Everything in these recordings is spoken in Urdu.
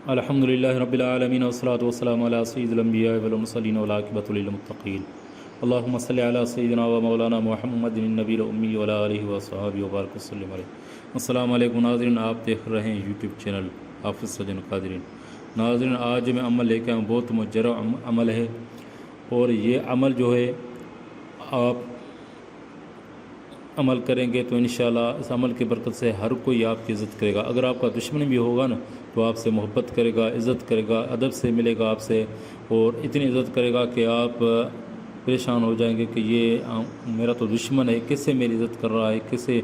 الحمدللہ رب العالمین والصلاة والسلام علی سید الانبیاء والمرسلین والعاقبۃ للمتقین اللہم صلی علی سیدنا و مولانا محمد النبی الامی وعلی آلہ وصحبہ وبارک وسلم علیہ۔ السلام علیکم ناظرین، آپ دیکھ رہے ہیں یوٹیوب چینل حافظ سجن قادرین۔ ناظرین، آج میں عمل لے کے آیا ہوں، بہت مجرب عمل ہے، اور یہ عمل جو ہے آپ عمل کریں گے تو انشاءاللہ اس عمل کی برکت سے ہر کوئی آپ کی عزت کرے گا۔ اگر آپ کا دشمن بھی ہوگا نا تو آپ سے محبت کرے گا، عزت کرے گا، ادب سے ملے گا آپ سے، اور اتنی عزت کرے گا کہ آپ پریشان ہو جائیں گے کہ یہ میرا تو دشمن ہے، کس سے میری عزت کر رہا ہے، کس سے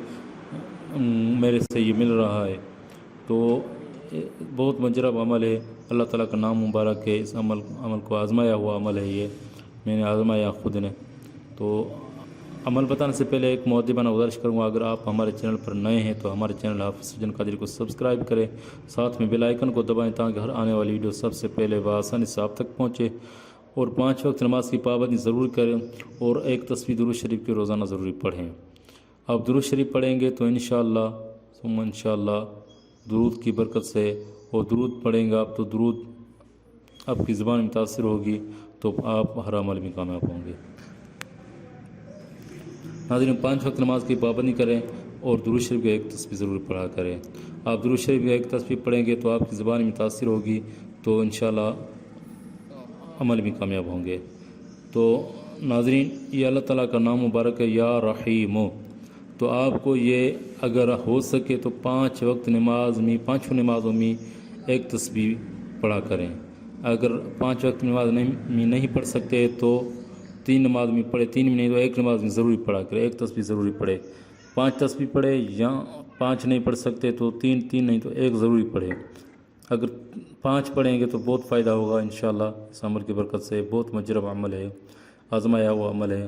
میرے سے یہ مل رہا ہے۔ تو بہت مجرب عمل ہے، اللہ تعالیٰ کا نام مبارک ہے۔ اس عمل کو آزمایا ہوا عمل ہے، یہ میں نے آزمایا خود نے۔ تو عمل بتانے سے پہلے ایک مؤدبانہ گزارش کروں گا، اگر آپ ہمارے چینل پر نئے ہیں تو ہمارے چینل حافظ سجن قادری کو سبسکرائب کریں، ساتھ میں بیل آئیکن کو دبائیں تاکہ ہر آنے والی ویڈیو سب سے پہلے بآسانی سے آپ تک پہنچے، اور 5 وقت نماز کی پابندی ضرور کریں، اور ایک تصویر درود شریف کی روزانہ ضروری پڑھیں۔ آپ درود شریف پڑھیں گے تو انشاءاللہ ثم انشاءاللہ درود کی برکت سے، اور درود پڑھیں گے آپ تو درود آپ کی زبان متاثر ہوگی، تو آپ ہر عمل میں کامیاب ہوں گے۔ ناظرین، 5 وقت نماز کی پابندی کریں، اور درود شریف کی ایک تسبیح ضرور پڑھا کریں۔ آپ درود شریف کی ایک تسبیح پڑھیں گے تو آپ کی زبان متاثر ہوگی، تو انشاءاللہ عمل میں کامیاب ہوں گے۔ تو ناظرین، یہ اللہ تعالیٰ کا نام مبارک ہے، یا رحیم۔ تو آپ کو یہ اگر ہو سکے تو 5 وقت نماز میں، 5 نمازوں میں ایک تسبیح پڑھا کریں۔ اگر 5 وقت نماز میں نہیں پڑھ سکتے تو 3 نماز میں پڑھے، 3 میں نہیں تو ایک نماز میں ضروری پڑھا کرے، ایک تسبیح ضروری پڑھے۔ 5 تسبیح پڑھے، یا 5 نہیں پڑھ سکتے تو 3 نہیں تو ایک ضروری پڑھے۔ اگر 5 پڑھیں گے تو بہت فائدہ ہوگا انشاءاللہ اس عمل کی برکت سے۔ بہت مجرب عمل ہے، آزمایا ہوا عمل ہے۔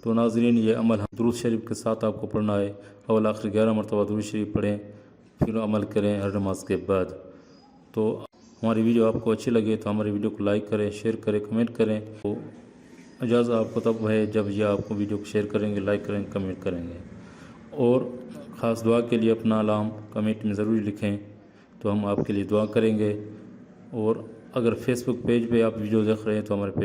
تو ناظرین، یہ عمل درود شریف کے ساتھ آپ کو پڑھنا ہے۔ اول آخر 11 مرتبہ درود شریف پڑھیں، پھر عمل کریں ہر نماز کے بعد۔ تو ہماری ویڈیو آپ کو اچھی لگے تو ہماری ویڈیو کو لائک کریں، شیئر کریں، کمنٹ کریں۔ تو اجازت آپ کو تب ہے جب یہ آپ کو ویڈیو کو شیئر کریں گے، لائک کریں گے، کمنٹ کریں گے، اور خاص دعا کے لیے اپنا نام کمنٹ میں ضروری لکھیں، تو ہم آپ کے لیے دعا کریں گے۔ اور اگر فیس بک پیج پہ آپ ویڈیو دیکھ رہے ہیں تو ہمارے پیج